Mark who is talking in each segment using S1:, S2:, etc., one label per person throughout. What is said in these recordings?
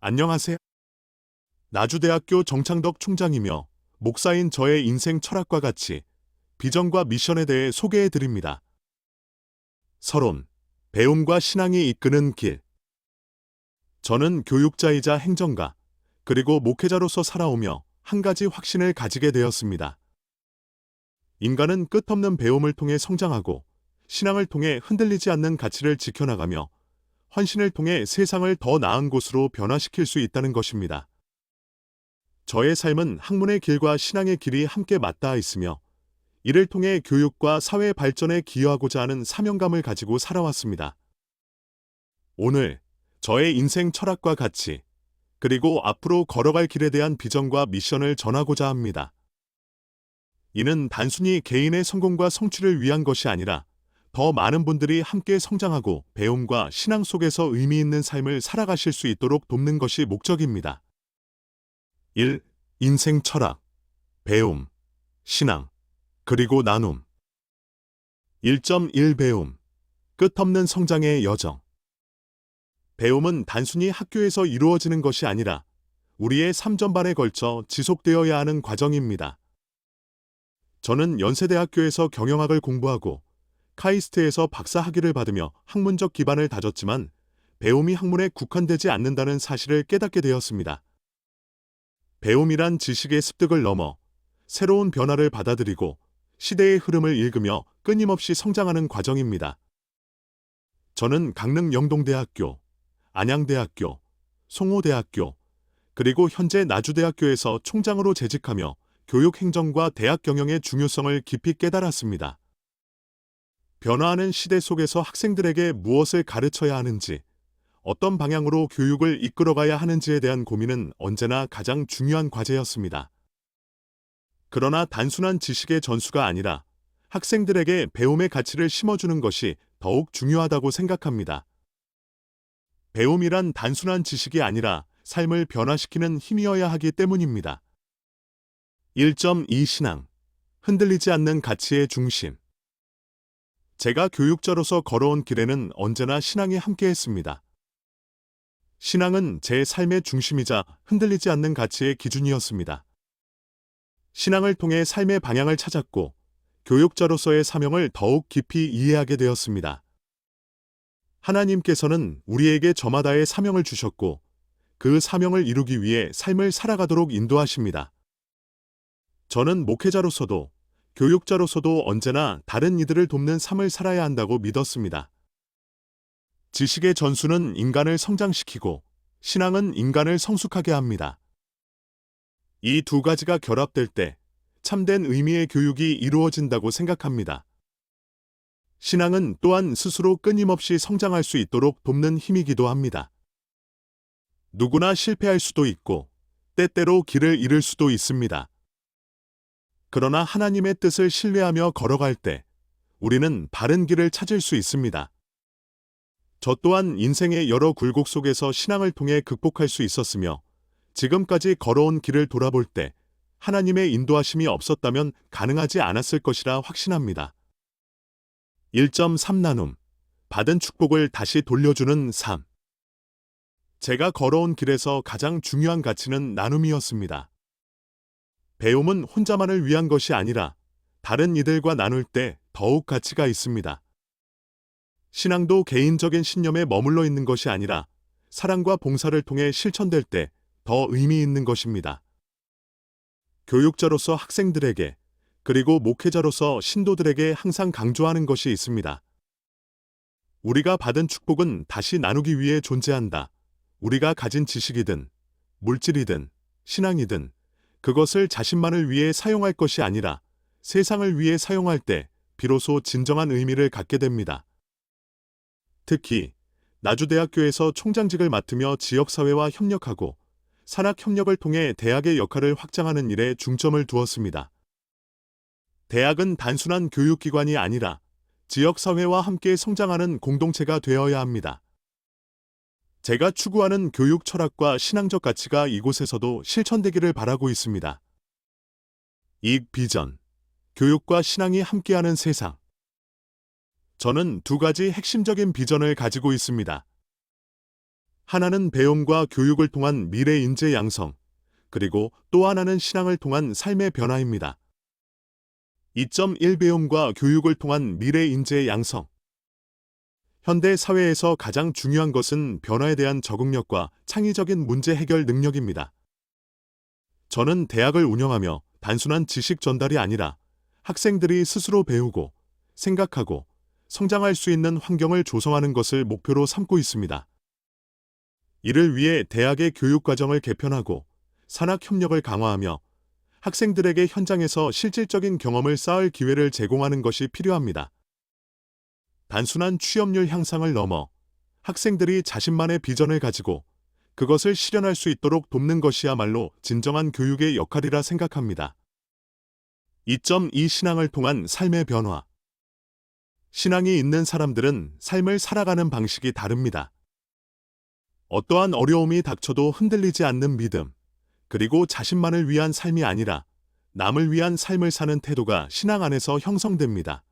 S1: 안녕하세요. 나주대학교 정창덕 총장이며 목사인 저의 인생 철학과 가치, 비전과 미션에 대해 소개해 드립니다. 서론, 배움과 신앙이 이끄는 길. 저는 교육자이자 행정가, 그리고 목회자로서 살아오며 한 가지 확신을 가지게 되었습니다. 인간은 끝없는 배움을 통해 성장하고 신앙을 통해 흔들리지 않는 가치를 지켜나가며 헌신을 통해 세상을 더 나은 곳으로 변화시킬 수 있다는 것입니다. 저의 삶은 학문의 길과 신앙의 길이 함께 맞닿아 있으며 이를 통해 교육과 사회 발전에 기여하고자 하는 사명감을 가지고 살아왔습니다. 오늘 저의 인생 철학과 가치, 그리고 앞으로 걸어갈 길에 대한 비전과 미션을 전하고자 합니다. 이는 단순히 개인의 성공과 성취를 위한 것이 아니라 더 많은 분들이 함께 성장하고 배움과 신앙 속에서 의미 있는 삶을 살아가실 수 있도록 돕는 것이 목적입니다. 1. 인생 철학, 배움, 신앙, 그리고 나눔. 1.1 배움, 끝없는 성장의 여정. 배움은 단순히 학교에서 이루어지는 것이 아니라 우리의 삶 전반에 걸쳐 지속되어야 하는 과정입니다. 저는 연세대학교에서 경영학을 공부하고 카이스트에서 박사 학위를 받으며 학문적 기반을 다졌지만 배움이 학문에 국한되지 않는다는 사실을 깨닫게 되었습니다. 배움이란 지식의 습득을 넘어 새로운 변화를 받아들이고 시대의 흐름을 읽으며 끊임없이 성장하는 과정입니다. 저는 강릉 영동대학교, 안양대학교, 송호대학교, 그리고 현재 나주대학교에서 총장으로 재직하며 교육행정과 대학 경영의 중요성을 깊이 깨달았습니다. 변화하는 시대 속에서 학생들에게 무엇을 가르쳐야 하는지, 어떤 방향으로 교육을 이끌어가야 하는지에 대한 고민은 언제나 가장 중요한 과제였습니다. 그러나 단순한 지식의 전수가 아니라 학생들에게 배움의 가치를 심어주는 것이 더욱 중요하다고 생각합니다. 배움이란 단순한 지식이 아니라 삶을 변화시키는 힘이어야 하기 때문입니다. 1.2 신앙, 흔들리지 않는 가치의 중심. 제가 교육자로서 걸어온 길에는 언제나 신앙이 함께했습니다. 신앙은 제 삶의 중심이자 흔들리지 않는 가치의 기준이었습니다. 신앙을 통해 삶의 방향을 찾았고 교육자로서의 사명을 더욱 깊이 이해하게 되었습니다. 하나님께서는 우리에게 저마다의 사명을 주셨고 그 사명을 이루기 위해 삶을 살아가도록 인도하십니다. 저는 목회자로서도 교육자로서도 언제나 다른 이들을 돕는 삶을 살아야 한다고 믿었습니다. 지식의 전수는 인간을 성장시키고 신앙은 인간을 성숙하게 합니다. 이 두 가지가 결합될 때 참된 의미의 교육이 이루어진다고 생각합니다. 신앙은 또한 스스로 끊임없이 성장할 수 있도록 돕는 힘이기도 합니다. 누구나 실패할 수도 있고 때때로 길을 잃을 수도 있습니다. 그러나 하나님의 뜻을 신뢰하며 걸어갈 때 우리는 바른 길을 찾을 수 있습니다. 저 또한 인생의 여러 굴곡 속에서 신앙을 통해 극복할 수 있었으며 지금까지 걸어온 길을 돌아볼 때 하나님의 인도하심이 없었다면 가능하지 않았을 것이라 확신합니다. 1.3 나눔, 받은 축복을 다시 돌려주는 삶. 제가 걸어온 길에서 가장 중요한 가치는 나눔이었습니다. 배움은 혼자만을 위한 것이 아니라 다른 이들과 나눌 때 더욱 가치가 있습니다. 신앙도 개인적인 신념에 머물러 있는 것이 아니라 사랑과 봉사를 통해 실천될 때 더 의미 있는 것입니다. 교육자로서 학생들에게 그리고 목회자로서 신도들에게 항상 강조하는 것이 있습니다. 우리가 받은 축복은 다시 나누기 위해 존재한다. 우리가 가진 지식이든 물질이든 신앙이든 그것을 자신만을 위해 사용할 것이 아니라 세상을 위해 사용할 때 비로소 진정한 의미를 갖게 됩니다. 특히 나주대학교에서 총장직을 맡으며 지역사회와 협력하고 산학협력을 통해 대학의 역할을 확장하는 일에 중점을 두었습니다. 대학은 단순한 교육기관이 아니라 지역사회와 함께 성장하는 공동체가 되어야 합니다. 제가 추구하는 교육 철학과 신앙적 가치가 이곳에서도 실천되기를 바라고 있습니다. 이익 비전, 교육과 신앙이 함께하는 세상. 저는 두 가지 핵심적인 비전을 가지고 있습니다. 하나는 배움과 교육을 통한 미래 인재 양성, 그리고 또 하나는 신앙을 통한 삶의 변화입니다. 2.1 배움과 교육을 통한 미래 인재 양성. 현대 사회에서 가장 중요한 것은 변화에 대한 적응력과 창의적인 문제 해결 능력입니다. 저는 대학을 운영하며 단순한 지식 전달이 아니라 학생들이 스스로 배우고 생각하고 성장할 수 있는 환경을 조성하는 것을 목표로 삼고 있습니다. 이를 위해 대학의 교육 과정을 개편하고 산학 협력을 강화하며 학생들에게 현장에서 실질적인 경험을 쌓을 기회를 제공하는 것이 필요합니다. 단순한 취업률 향상을 넘어 학생들이 자신만의 비전을 가지고 그것을 실현할 수 있도록 돕는 것이야말로 진정한 교육의 역할이라 생각합니다. 2.2 신앙을 통한 삶의 변화. 신앙이 있는 사람들은 삶을 살아가는 방식이 다릅니다. 어떠한 어려움이 닥쳐도 흔들리지 않는 믿음, 그리고 자신만을 위한 삶이 아니라 남을 위한 삶을 사는 태도가 신앙 안에서 형성됩니다.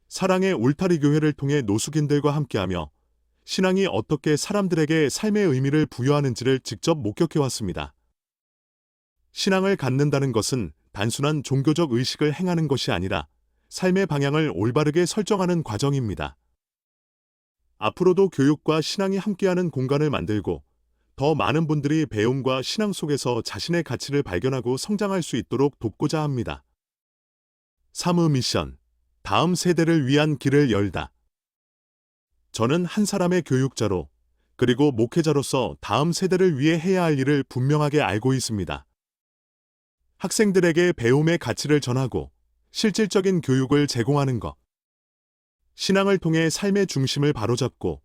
S1: 사랑의 울타리 교회를 통해 노숙인들과 함께하며 신앙이 어떻게 사람들에게 삶의 의미를 부여하는지를 직접 목격해왔습니다. 신앙을 갖는다는 것은 단순한 종교적 의식을 행하는 것이 아니라 삶의 방향을 올바르게 설정하는 과정입니다. 앞으로도 교육과 신앙이 함께하는 공간을 만들고 더 많은 분들이 배움과 신앙 속에서 자신의 가치를 발견하고 성장할 수 있도록 돕고자 합니다. 사무 미션, 다음 세대를 위한 길을 열다. 저는 한 사람의 교육자로 그리고 목회자로서 다음 세대를 위해 해야 할 일을 분명하게 알고 있습니다. 학생들에게 배움의 가치를 전하고 실질적인 교육을 제공하는 것. 신앙을 통해 삶의 중심을 바로잡고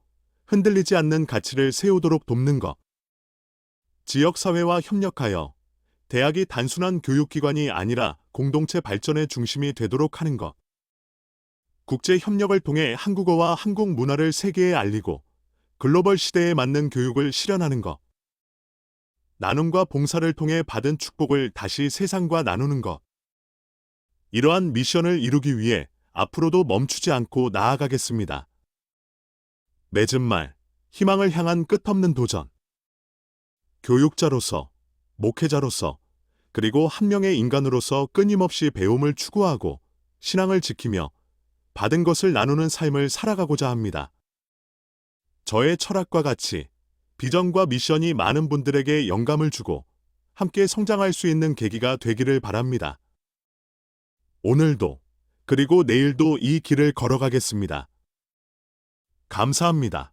S1: 흔들리지 않는 가치를 세우도록 돕는 것. 지역사회와 협력하여 대학이 단순한 교육기관이 아니라 공동체 발전의 중심이 되도록 하는 것. 국제 협력을 통해 한국어와 한국 문화를 세계에 알리고 글로벌 시대에 맞는 교육을 실현하는 것. 나눔과 봉사를 통해 받은 축복을 다시 세상과 나누는 것. 이러한 미션을 이루기 위해 앞으로도 멈추지 않고 나아가겠습니다. 맺은 말, 희망을 향한 끝없는 도전. 교육자로서, 목회자로서, 그리고 한 명의 인간으로서 끊임없이 배움을 추구하고 신앙을 지키며 받은 것을 나누는 삶을 살아가고자 합니다. 저의 철학과 가치, 비전과 미션이 많은 분들에게 영감을 주고 함께 성장할 수 있는 계기가 되기를 바랍니다. 오늘도, 그리고 내일도 이 길을 걸어가겠습니다. 감사합니다.